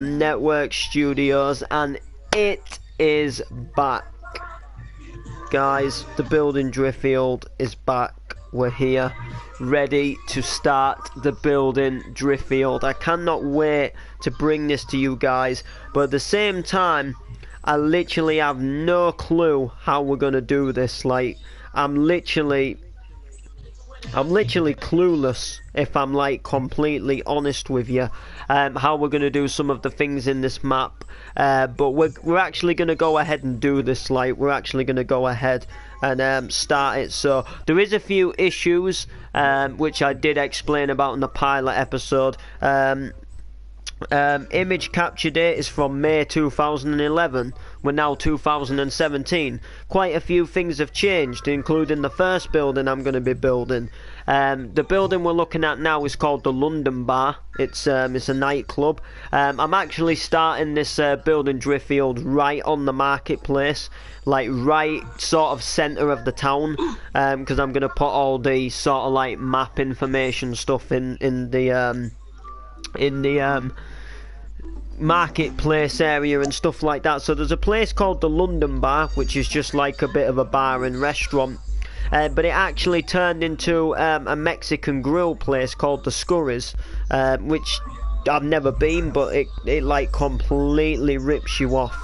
Network Studios, and it is back, guys. The building driffield is back. We're here, ready to start the building driffield. I cannot wait to bring this to you guys, but at the same time, I literally have no clue how we're gonna do this. Like, I'm literally clueless, if I'm like completely honest with you, how we're going to do some of the things in this map, but we're actually going to go ahead and do this. Like, we're actually going to go ahead and start it. So there is a few issues which I did explain about in the pilot episode. Image capture date is from May 2011. We're now 2017. Quite a few things have changed, including the first building I'm going to be building. The building we're looking at now is called the London Bar. It's a nightclub. I'm actually starting this building driffield right on the marketplace, like right sort of centre of the town, because I'm going to put all the sort of like map information stuff in the marketplace area and stuff like that. So there's a place called the London Bar, which is just like a bit of a bar and restaurant, but it actually turned into a Mexican grill place called the Scurries, which I've never been, but it like completely rips you off.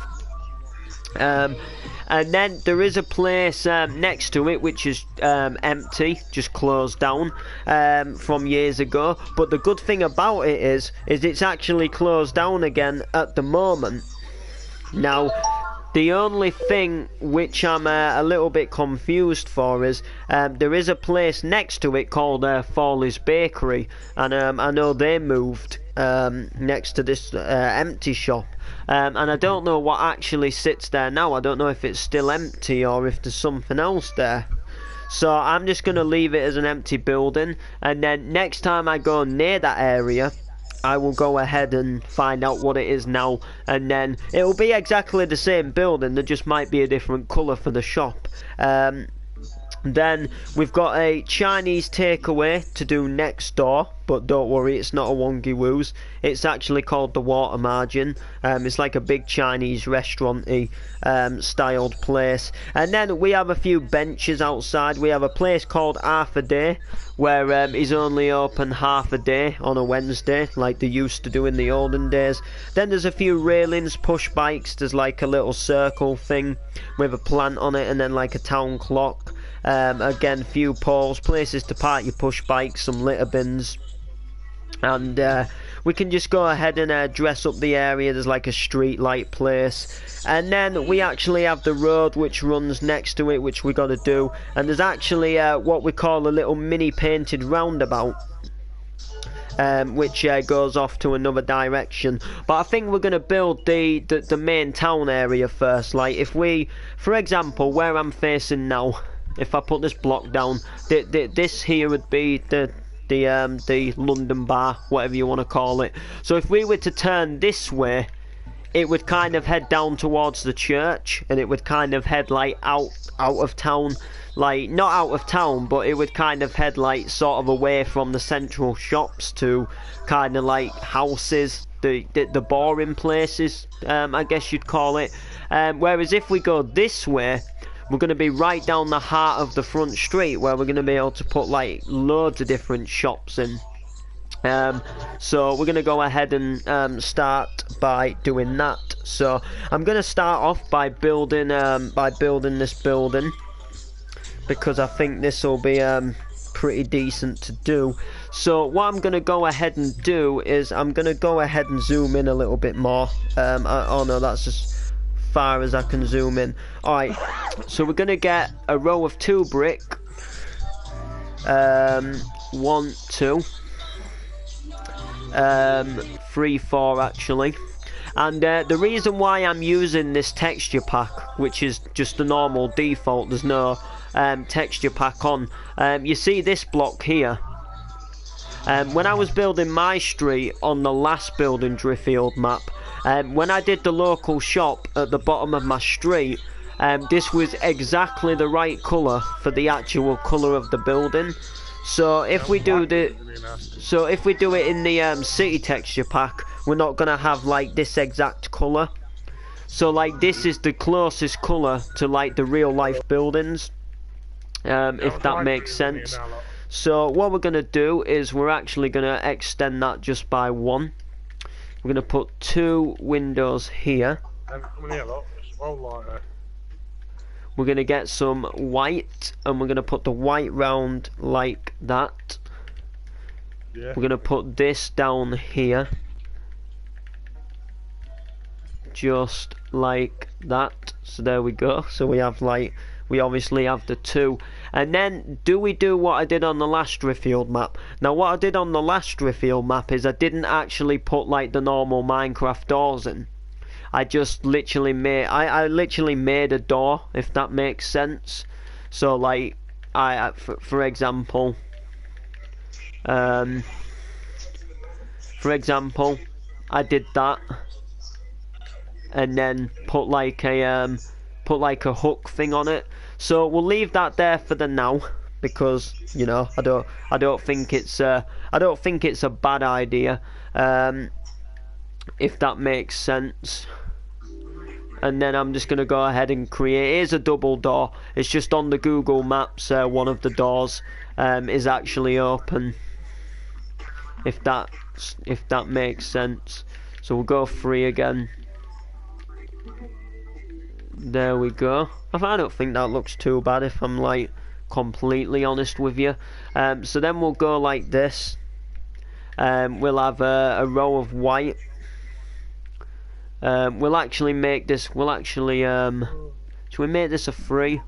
And then there is a place next to it which is empty, just closed down from years ago. But the good thing about it is it's actually closed down again at the moment. Now, the only thing which I'm a little bit confused for is there is a place next to it called Foley's Bakery, and I know they moved next to this empty shop, and I don't know what actually sits there now. I don't know if it's still empty or if there's something else there. So I'm just going to leave it as an empty building, and then next time I go near that area, I will go ahead and find out what it is now, and then it'll be exactly the same building. There just might be a different colour for the shop. Then we've got a Chinese takeaway to do next door, but don't worry, it's not a wonky woos. It's actually called the Water Margin. It's like a big Chinese restaurant-y styled place. And then we have a few benches outside. We have a place called Half a Day, where he's only open half a day on a Wednesday, like they used to do in the olden days. Then there's a few railings, push bikes. There's like a little circle thing with a plant on it, and then like a town clock. Again, few poles, places to park your push bikes, some litter bins, and we can just go ahead and dress up the area. There's like a street light place, and then we actually have the road which runs next to it, which we got to do. And there's actually what we call a little mini painted roundabout, which goes off to another direction. But I think we're going to build the main town area first. Like, if we, for example, where I'm facing now, if I put this block down, this here would be the London Bar, whatever you want to call it. So if we were to turn this way, it would kind of head down towards the church, and it would kind of head like out of town. Like, not out of town, but it would kind of head like sort of away from the central shops to kind of like houses, the boring places, I guess you'd call it. Whereas if we go this way, we're going to be right down the heart of the front street, where we're going to be able to put like loads of different shops in. So we're going to go ahead and start by doing that. So I'm going to start off by building this building, because I think this will be pretty decent to do. So what I'm going to go ahead and do is I'm going to go ahead and zoom in a little bit more. Oh no, that's as far as I can zoom in. Alright, so we're going to get a row of 2 brick. 1, 2. 3, 4 actually. And the reason why I'm using this texture pack, which is just the normal default, there's no texture pack on. You see this block here. When I was building my street on the last building driffield map, when I did the local shop at the bottom of my street, this was exactly the right colour for the actual colour of the building. So if we do it in the city texture pack, we're not gonna have like this exact colour. So like this is the closest colour to like the real life buildings, if that makes sense. So what we're gonna do is we're actually gonna extend that just by 1. We're gonna put 2 windows here. We're gonna get some white, and we're gonna put the white round like that. Yeah. We're gonna put this down here, just like that. So there we go. So we have like, we obviously have the 2. And then do we do what I did on the last driffield map? Now what I did on the last driffield map is I didn't actually put like the normal Minecraft doors in. I just literally made, I literally made a door, if that makes sense. So like, for example, I did that, and then put like a hook thing on it. So we'll leave that there for the now, because you know I don't think it's a bad idea, if that makes sense. And then I'm just gonna go ahead and create. Here's a double door. It's just on the Google Maps. One of the doors is actually open. If that makes sense. So we'll go 3 again. There we go. I don't think that looks too bad, if I'm like completely honest with you. So then we'll go like this. We'll have a row of white. We'll actually make this. Should we make this a 3?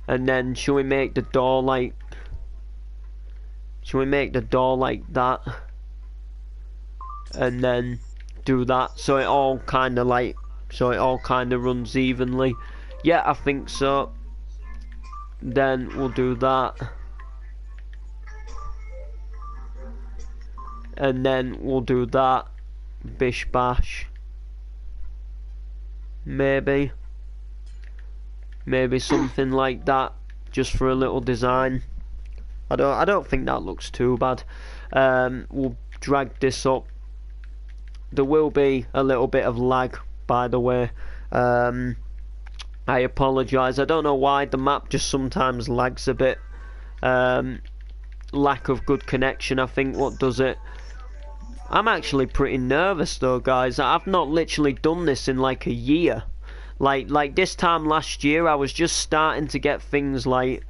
And then should we make the door like? Should we make the door like that? And then do that so it all kind of runs evenly. Yeah, I think so. Then we'll do that. And then we'll do that. Bish bash. Maybe something like that, just for a little design. I don't think that looks too bad. We'll drag this up. There will be a little bit of lag, by the way. I apologise. I don't know why the map just sometimes lags a bit. Lack of good connection, I think, what does it. I'm actually pretty nervous though, guys. I've not literally done this in like a year. Like this time last year, I was just starting to get things like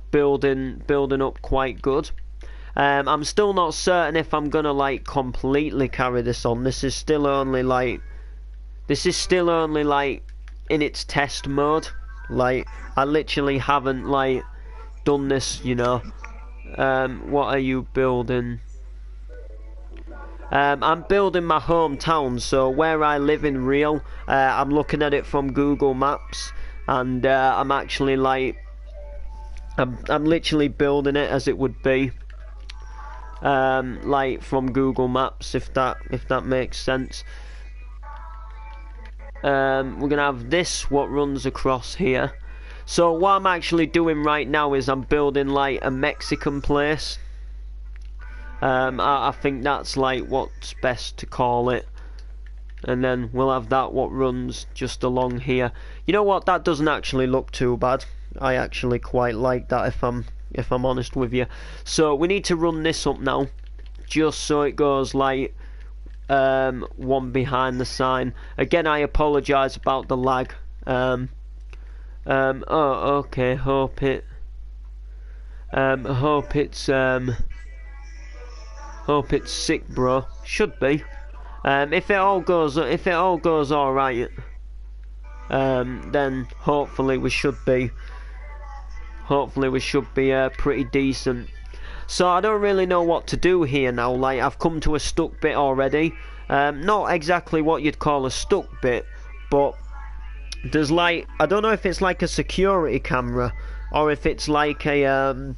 building up quite good. I'm still not certain if I'm gonna like completely carry this on. This is still only like in its test mode. Like I literally haven't like done this, you know. What are you building? I'm building my hometown, so where I live in real. I'm looking at it from Google Maps, and I'm actually like, I'm literally building it as it would be, like from Google Maps, if that makes sense. We're gonna have this what runs across here. So what I'm actually doing right now is I'm building like a Mexican place. I think that's like what's best to call it. And then we'll have that what runs just along here. You know what, that doesn't actually look too bad. I actually quite like that, if I'm honest with you. So we need to run this up now, just so it goes like one behind the sign. Again, I apologise about the lag. Oh, okay. Hope it's sick, bro. Should be. If it all goes all right, then hopefully we should be pretty decent. So I don't really know what to do here now. Like, I've come to a stuck bit already. Not exactly what you'd call a stuck bit, but there's like, I don't know if it's like a security camera or if it's like a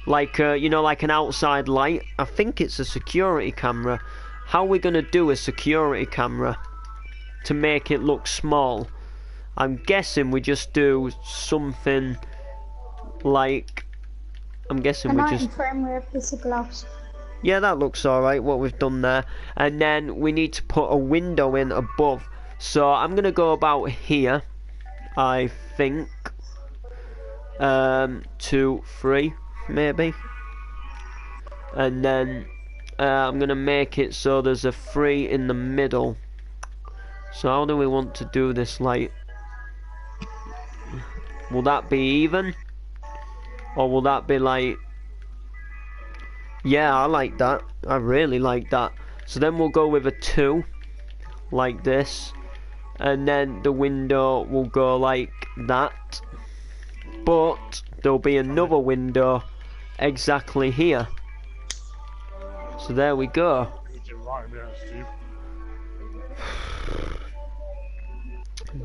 you know, like an outside light. I think it's a security camera. How are we gonna do a security camera to make it look small? I'm guessing we just do something like I'm guessing A we 90 just... frame with a piece of glass. Yeah, that looks alright, what we've done there. And then we need to put a window in above. So I'm going to go about here, I think. 2, 3, maybe. And then I'm going to make it so there's a 3 in the middle. So how do we want to do this light? Will that be even? Or will that be like... Yeah, I like that. I really like that. So then we'll go with a 2. Like this. And then the window will go like that. But there'll be another window exactly here. So there we go.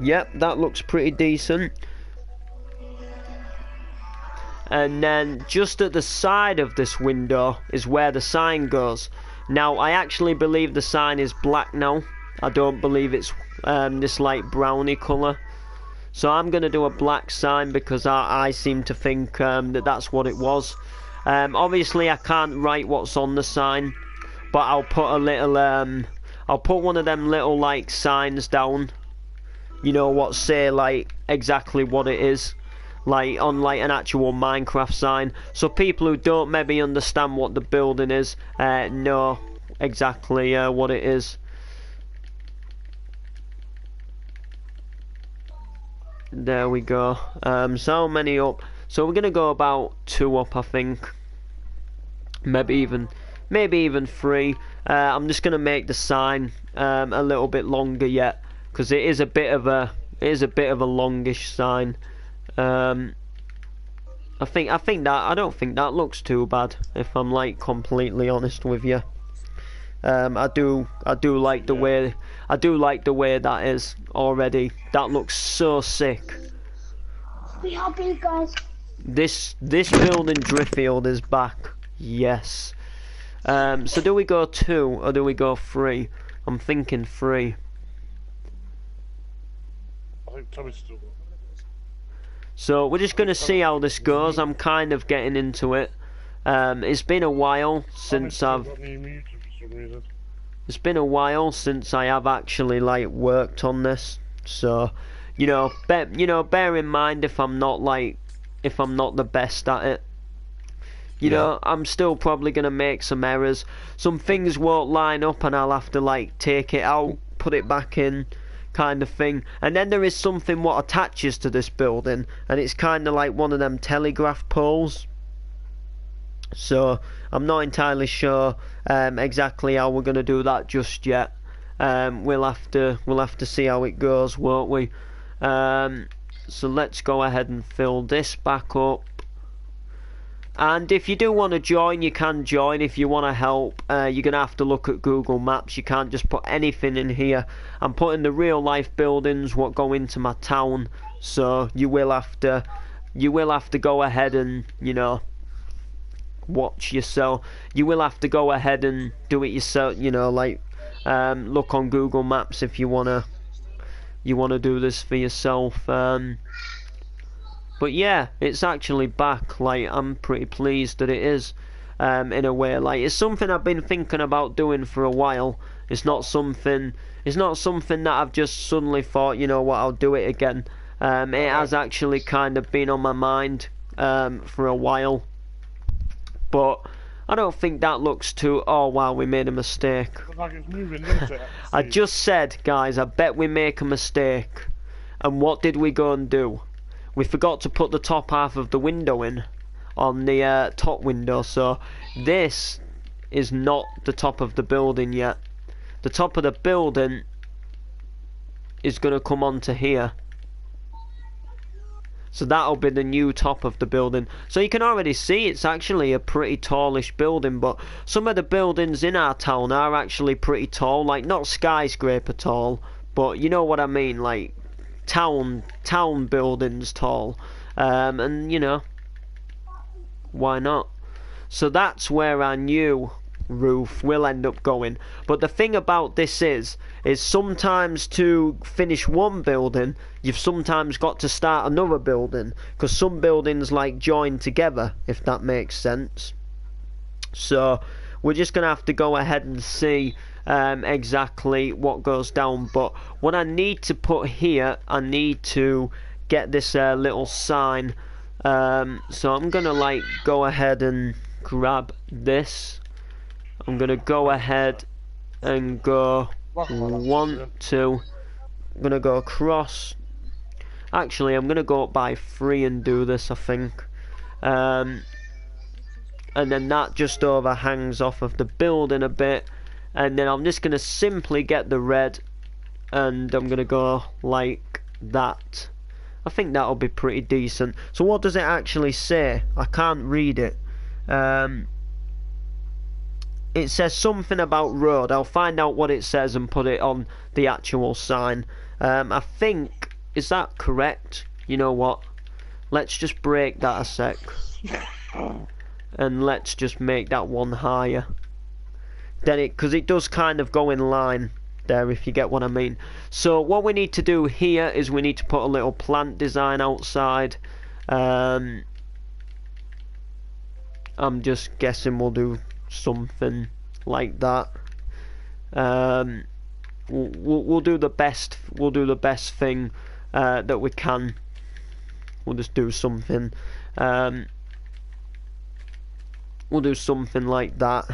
Yep, that looks pretty decent. And then just at the side of this window is where the sign goes. Now, I actually believe the sign is black now. I don't believe it's this light browny colour. So I'm going to do a black sign because I seem to think that that's what it was. Obviously, I can't write what's on the sign, but I'll put a little, I'll put one of them little like signs down. You know what, say like exactly what it is, like on like an actual Minecraft sign, so people who don't maybe understand what the building is know exactly what it is. There we go. So how many up? So we're gonna go about 2 up, I think. Maybe even 3. I'm just gonna make the sign a little bit longer yet, because it is a bit of a longish sign. I don't think that looks too bad, if I'm like completely honest with you. I do like the way that is already. That looks so sick. We are big guys. This building driffield is back. Yes. So do we go 2 or do we go 3? I'm thinking 3. I think Tommy's still got. So we're just gonna see how this goes. I'm kind of getting into it. It's been a while since I have actually like worked on this. So, bear in mind if I'm not the best at it. You know, I'm still probably gonna make some errors. Some things won't line up and I'll have to like take it out, put it back in, kind of thing. And then there is something what attaches to this building, and it's kind of like one of them telegraph poles. So I'm not entirely sure exactly how we're gonna do that just yet. We'll have to see how it goes, won't we? So let's go ahead and fill this back up. And if you do want to join, you can join. If you want to help, you're going to have to look at Google Maps. You can't just put anything in here. I'm putting the real life buildings what go into my town. So you will have to go ahead and, watch yourself. You will have to go ahead and do it yourself, look on Google Maps if you want to do this for yourself. But yeah, it's actually back. Like, I'm pretty pleased that it is, in a way. Like, it's something I've been thinking about doing for a while. It's not something that I've just suddenly thought, you know what, I'll do it again. It has actually kind of been on my mind for a while. But I don't think that looks too... Oh, wow, we made a mistake. Like it's moving, isn't it? I just said, guys, I bet we make a mistake. And what did we go and do? We forgot to put the top half of the window in on the top window, so this is not the top of the building yet. The top of the building is going to come onto here. So that'll be the new top of the building. So you can already see it's actually a pretty tallish building, but some of the buildings in our town are actually pretty tall, like not skyscraper tall, but you know what I mean, like town buildings tall. And why not? So that's where our new roof will end up going. But the thing about this is sometimes to finish one building, you've sometimes got to start another building, because some buildings like join together, if that makes sense. So we're just gonna have to go ahead and see exactly what goes down. But what I need to put here, I need to get this little sign. So I'm gonna like go ahead and grab this. I'm gonna go ahead and go 1, 2. I'm gonna go across. Actually, I'm gonna go up by 3 and do this, I think. And then that just overhangs off of the building a bit. And then I'm just gonna simply get the red, and I'm gonna go like that. I think that'll be pretty decent. So what does it actually say? I can't read it. It says something about road. I'll find out what it says and put it on the actual sign. I think, is that correct? You know what? Let's just break that a sec. And let's just make that one higher. Then because it does kind of go in line there, if you get what I mean. So what we need to do here is we need to put a little plant design outside. I'm just guessing we'll do something like that. We'll do the best. We'll do the best thing that we can. We'll just do something. We'll do something like that.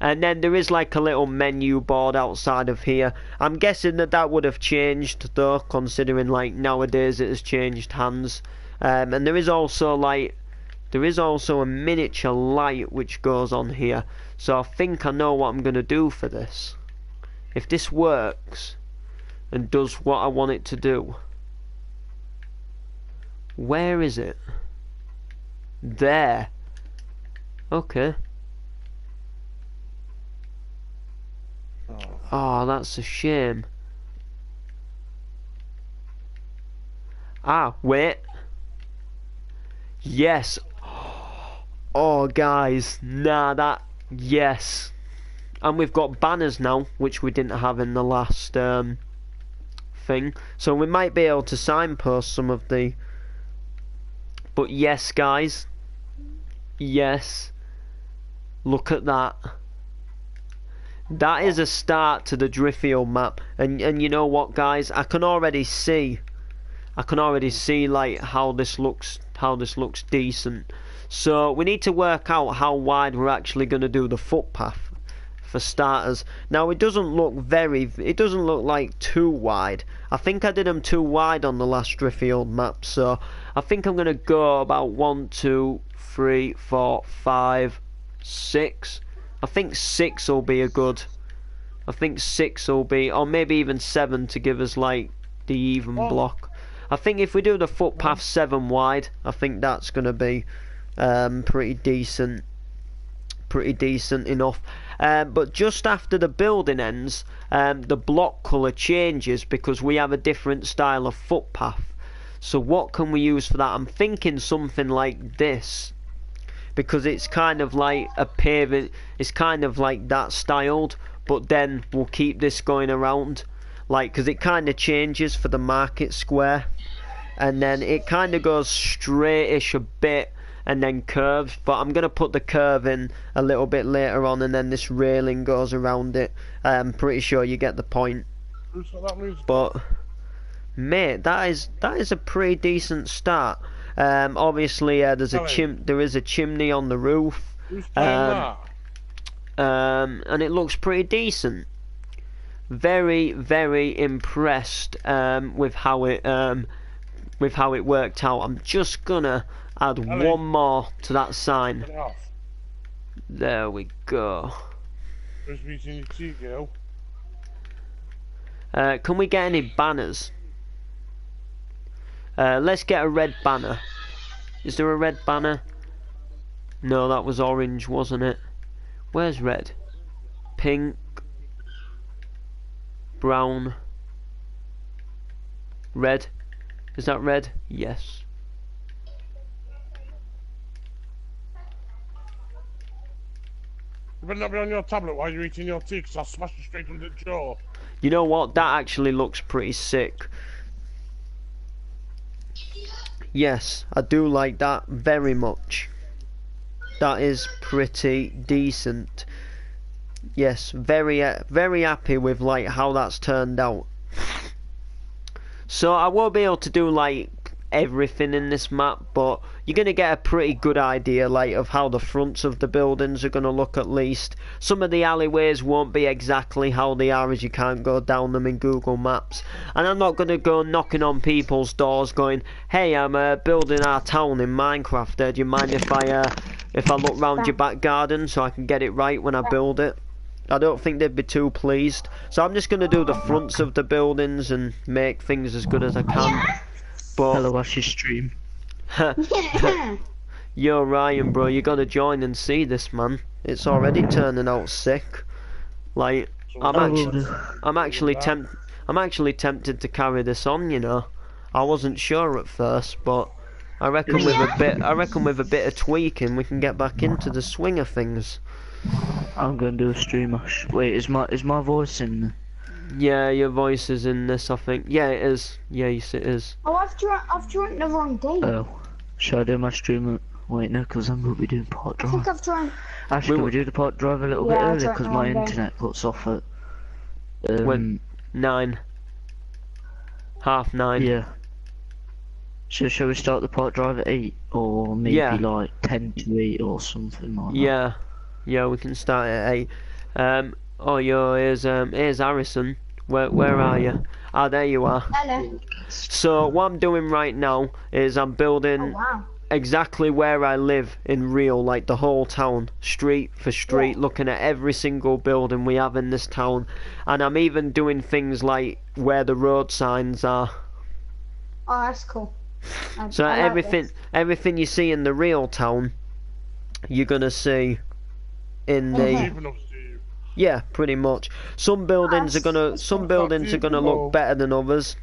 And then there is like a little menu board outside of here. I'm guessing that would have changed though, considering like nowadays it has changed hands. And there is also like, there is also a miniature light which goes on here. So I think I know what I'm going to do for this. If this works and does what I want it to do. Where is it? There. Okay. Oh, that's a shame. Ah, wait. Yes. Oh, guys. Nah, that... Yes. And we've got banners now, which we didn't have in the last thing. So we might be able to signpost some of the... But yes, guys. Yes. Look at that. That is a start to the driffield map. And you know what, guys? I can already see like how this looks decent. So we need to work out how wide we're actually going to do the footpath for starters. Now it doesn't look like too wide. I think I did them too wide on the last driffield map, so I think I'm going to go about 1, 2, 3, 4, 5, 6. I think 6 will be a good. I think 6 will be, or maybe even 7 to give us like the even block. I think if we do the footpath 7 wide, I think that's going to be pretty decent enough. But just after the building ends, the block colour changes because we have a different style of footpath. So what can we use for that? I'm thinking something like this, because it's kind of like a paving, it's kind of like that styled, but then we'll keep this going around, like, because it kind of changes for the market square, and then it kind of goes straightish a bit and then curves, but I'm going to put the curve in a little bit later on, and then this railing goes around it. I'm pretty sure you get the point. But mate, that is a pretty decent start. Obviously there is a chimney on the roof, and it looks pretty decent. Very, very impressed with how it worked out. I'm just gonna add one more to that sign. There we go. Can we get any banners? Let's get a red banner. Is there a red banner? No, that was orange, wasn't it? Where's red? Pink. Brown. Red. Is that red? Yes. You better not be on your tablet while you're eating your tea, because I'll smash you straight under the jaw. You know what? That actually looks pretty sick. Yes, I do like that very much. That is pretty decent. Yes, very happy with like how that's turned out. So I won't be able to do like everything in this map, but you're gonna get a pretty good idea like of how the fronts of the buildings are gonna look at least. Some of the alleyways won't be exactly how they are, as you can't go down them in Google Maps. And I'm not gonna go knocking on people's doors going, hey, I'm building our town in Minecraft. Do you mind if I look round your back garden so I can get it right when I build it? I don't think they'd be too pleased. So I'm just going to do the fronts of the buildings and make things as good as I can. But Hello, watch your stream. Yo, Ryan, bro, you got to join and see this, man. It's already turning out sick. Like, I'm actually tempted to carry this on, you know. I wasn't sure at first, but I reckon with a bit of tweaking we can get back into the swing of things. I'm gonna do a stream. Wait, is my voice in there? Yeah, your voice is in this, I think. Yeah, it is. Yes, it is. Oh, I've joined the wrong day. Oh, should I do my stream? Wait, no, because I'm gonna be doing part I drive. think I've joined. Actually, can we do the part drive a little bit earlier because my internet cuts off at when 9, 9:30. Yeah. So shall we start the part drive at 8 or maybe like 10 to 8 or something like that? Yeah, we can start at 8. Oh, here's Harrison. Where are you? Ah, there you are. Hello. So what I'm doing right now is I'm building exactly where I live in real, like the whole town, street for street, looking at every single building we have in this town, and I'm even doing things like where the road signs are. Oh, that's cool. So I like everything you see in the real town, you're gonna see in the yeah, pretty much. Some buildings are gonna look better than others.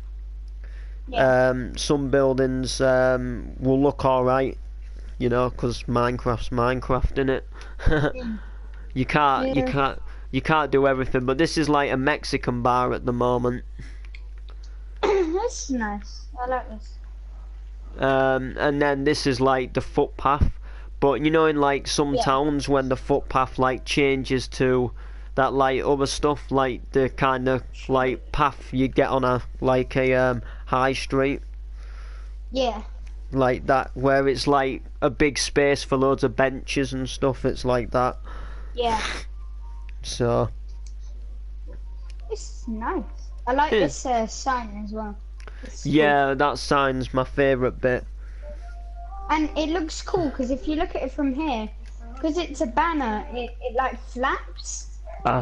Some buildings will look all right, you know, because Minecraft's Minecraft, innit? You can't do everything. But this is like a Mexican bar at the moment. That's nice. I like this. And then this is like the footpath, but you know, in like some towns when the footpath like changes to that like other stuff, like the kind of like path you get on a high street. Yeah. Like that, where it's like a big space for loads of benches and stuff. It's like that. Yeah. So. It's nice. I like this sign as well. Yeah, that sign's my favourite bit. And it looks cool because if you look at it from here, because it's a banner, it like flaps.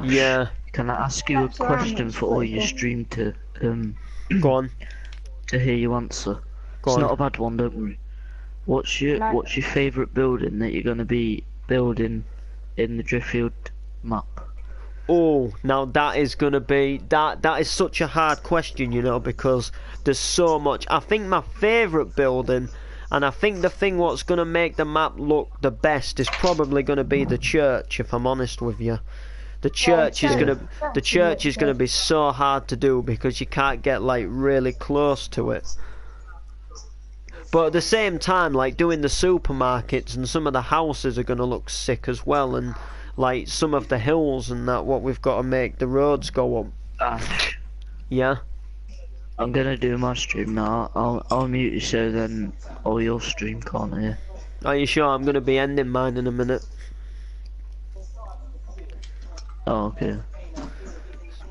Yeah. Can I ask you a question for all your stream to go on to hear you answer? It's not a bad one, don't worry. What's your favourite building that you're gonna be building in the Driffield map? Oh, now that is gonna be that is such a hard question, you know, because there's so much. I think my favourite building, and I think the thing what's gonna make the map look the best is probably gonna be the church, if I'm honest with you. The church is gonna be so hard to do because you can't get like really close to it. But at the same time, like doing the supermarkets and some of the houses are gonna look sick as well, and like some of the hills and that, what we've got to make the roads go up. Yeah. I'm gonna do my stream now. I'll mute you so then all your stream can't hear. Are you sure? I'm gonna be ending mine in a minute. Oh, okay.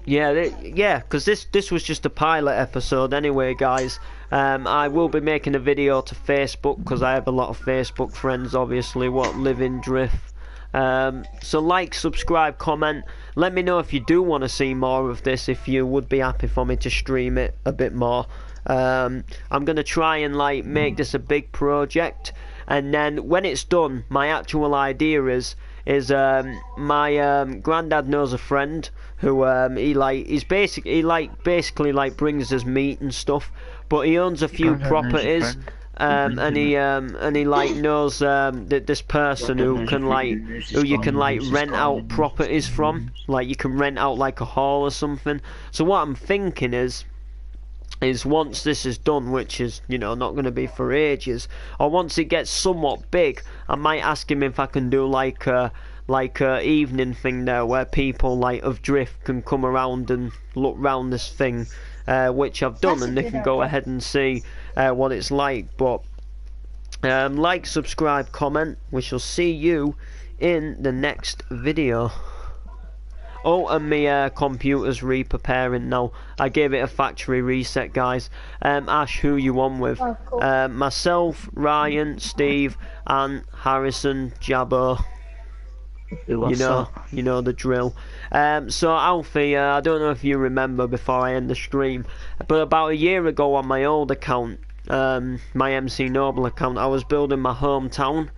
Yeah, because this was just a pilot episode anyway, guys. I will be making a video to Facebook because I have a lot of Facebook friends, obviously, what live in Drift. So like, subscribe, comment. Let me know if you do want to see more of this, if you would be happy for me to stream it a bit more. I'm going to try and like make this a big project, and then when it's done, my actual idea is my granddad knows a friend who he basically brings us meat and stuff, but he owns a few properties and he like knows that this person who can like who you can like rent out properties from, like you can rent out like a hall or something. So what I'm thinking is once this is done, which is, you know, not going to be for ages, or once it gets somewhat big, I might ask him if I can do like a evening thing there where people like of Drift can come around and look round this thing, which I've done, and they can go ahead and see what it's like. But like, subscribe, comment. We shall see you in the next video. Oh, and my computer's re-preparing now. I gave it a factory reset, guys. Ash, who you on with? Oh, cool. Myself, Ryan, Steve, and Harrison, Jabbo. You know the drill. So Alfie, I don't know if you remember before I end the stream, but about a year ago on my old account, my MC Noble account, I was building my hometown,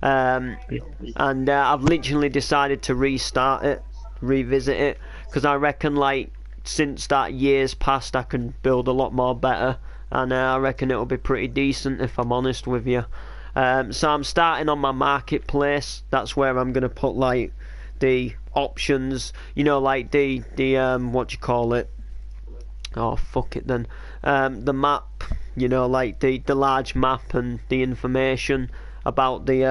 and I've literally decided to restart it, revisit it, because I reckon like since that year's passed I can build a lot more better, and I reckon it'll be pretty decent if I'm honest with you. So I'm starting on my marketplace. That's where I'm gonna put like the options, you know, like the what do you call it? Oh fuck it then. The map, you know, like the large map and the information about the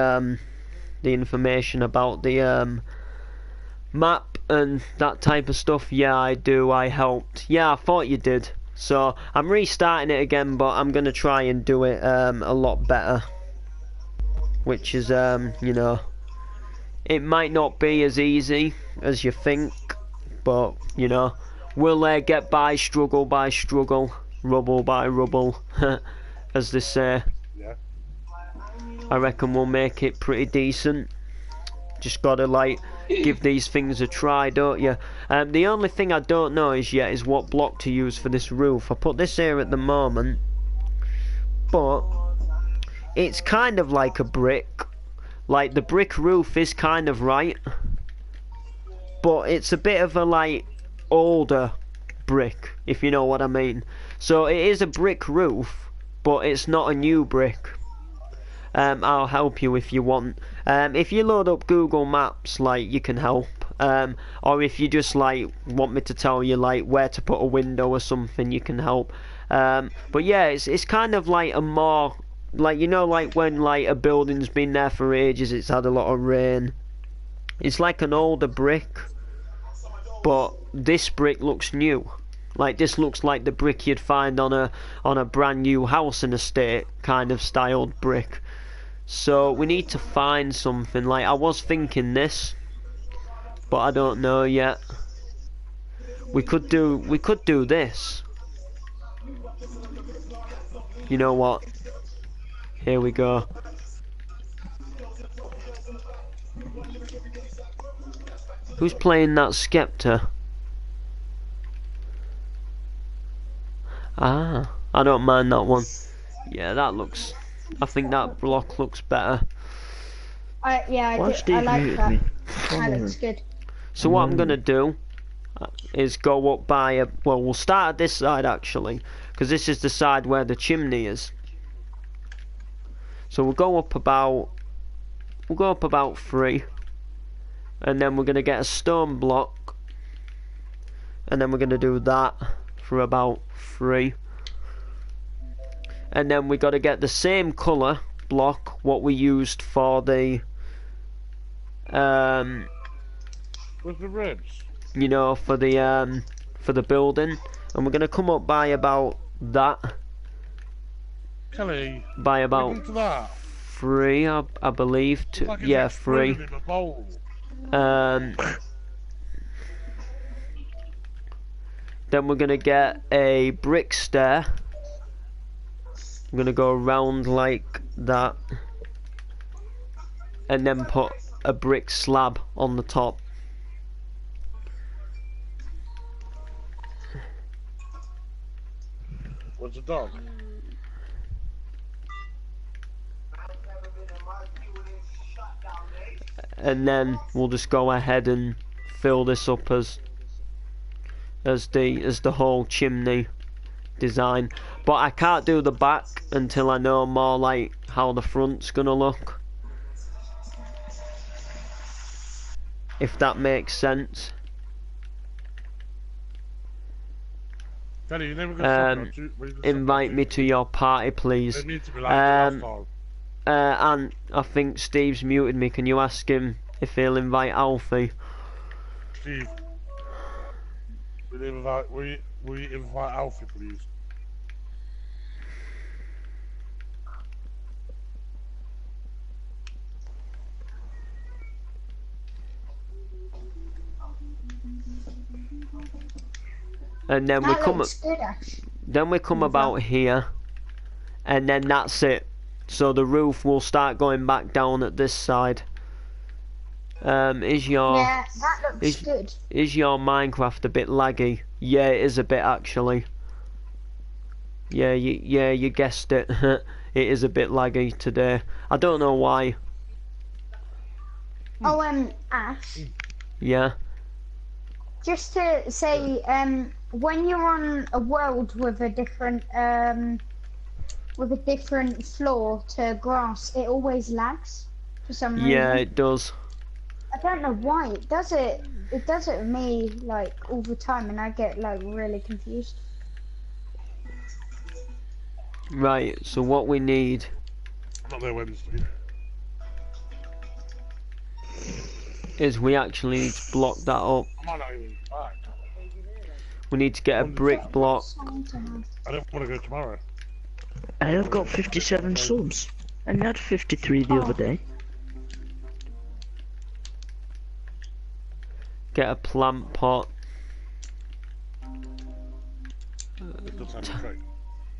map and that type of stuff. Yeah, I do. I helped. Yeah, I thought you did. So I'm restarting it again, but I'm gonna try and do it a lot better. Which is you know, it might not be as easy as you think, but you know, we'll get by struggle by struggle, rubble by rubble, as they say. Yeah. I reckon we'll make it pretty decent. Just gotta like give these things a try, don't you? The only thing I don't know is what block to use for this roof. I put this here at the moment, but it's kind of like a brick. Like the brick roof is kind of right, but it's a bit of a like older brick, if you know what I mean. So it is a brick roof, but it's not a new brick. I'll help you if you want. If you load up Google Maps, like, you can help. Or if you just like want me to tell you like where to put a window or something, you can help. But yeah, it's kind of like a more, like, you know, like when like a building's been there for ages, it's had a lot of rain. It's like an older brick, but this brick looks new. Like, this looks like the brick you'd find on a brand new house in a state kind of styled brick. So we need to find something. Like, I was thinking this, but I don't know yet. We could do this. You know what? Here we go. Who's playing that Skepta? Ah, I don't mind that one. Yeah, that looks, I think that block looks better. Yeah, I like that. That looks good. So what I'm gonna do is go up by well, we'll start at this side actually, because this is the side where the chimney is. So we'll go up about 3, and then we're gonna get a stone block, and then we're gonna do that for about 3, and then we got to get the same colour block what we used for the Where's the ribs? you know, for the building, and we're gonna come up by about that. Kelly, by about into that. 3, I believe. Like Yeah, 3. in a bowl. Then we're gonna get a brick stair. I'm gonna go around like that, and then put a brick slab on the top. What's the dog? And then we'll just go ahead and fill this up as the whole chimney design, but I can't do the back until I know more like how the front's gonna look, if that makes sense. Daddy, you never got Invite me to your party, please. They need to be like last time. And I think Steve's muted me. Can you ask him if he'll invite Alfie? Steve, will you invite Alfie, please? And then we come, then we come about here, and then that's it. So the roof will start going back down at this side. Is your Yeah, that looks good. Is your Minecraft a bit laggy? Yeah, it is a bit actually. Yeah, you guessed it. It is a bit laggy today. I don't know why. Oh, Ash. Yeah. Just to say, when you're on a world with a different floor to grass, it always lags for some reason. Yeah, it does. I don't know why. It does it with me like all the time, and I get like really confused. Right. So what we need. I'm not there Wednesday. Is we actually need to block that up. I might not even back. We need to get a brick block. I don't want to go tomorrow. I have got 57 subs, and I had 53 the other day. Get a plant pot.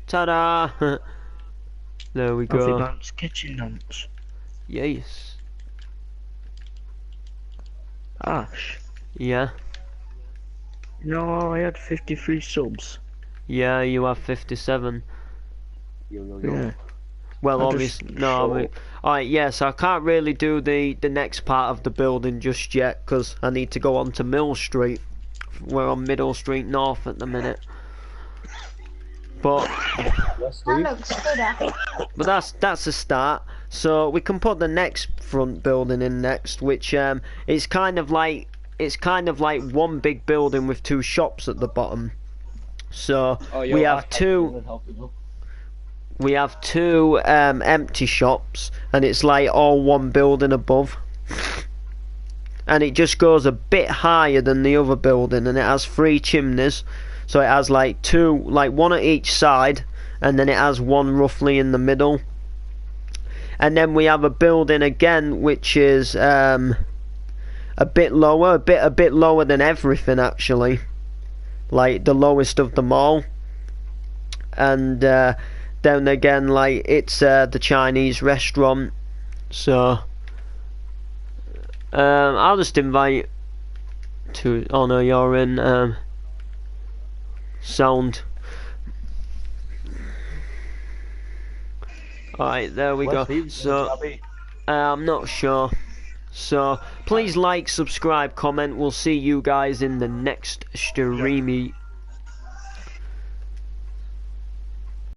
Ta-da! There we go. Bounce kitchen lamps. Yes. Ash. Yeah. No, I had 53 subs. Yeah, you have 57. Yeah. Well, I obviously, no. just Alright, yes, I can't really do the next part of the building just yet because I need to go on to Mill Street. We're on Middle Street North at the minute. But That looks good, Ash. but that's a start. So we can put the next front building in next, which it's kind of like one big building with two shops at the bottom. So we have two empty shops, and it's like all one building above. And it just goes a bit higher than the other building, and it has 3 chimneys. So it has like one at each side, and then it has one roughly in the middle. And then we have a building again, which is a bit lower, a bit lower than everything actually, like the lowest of them all. And then again, like it's the Chinese restaurant. So I'll just invite to. Oh no, you're in sound. Alright, there we go. So I'm not sure. So please like, subscribe, comment. We'll see you guys in the next streamy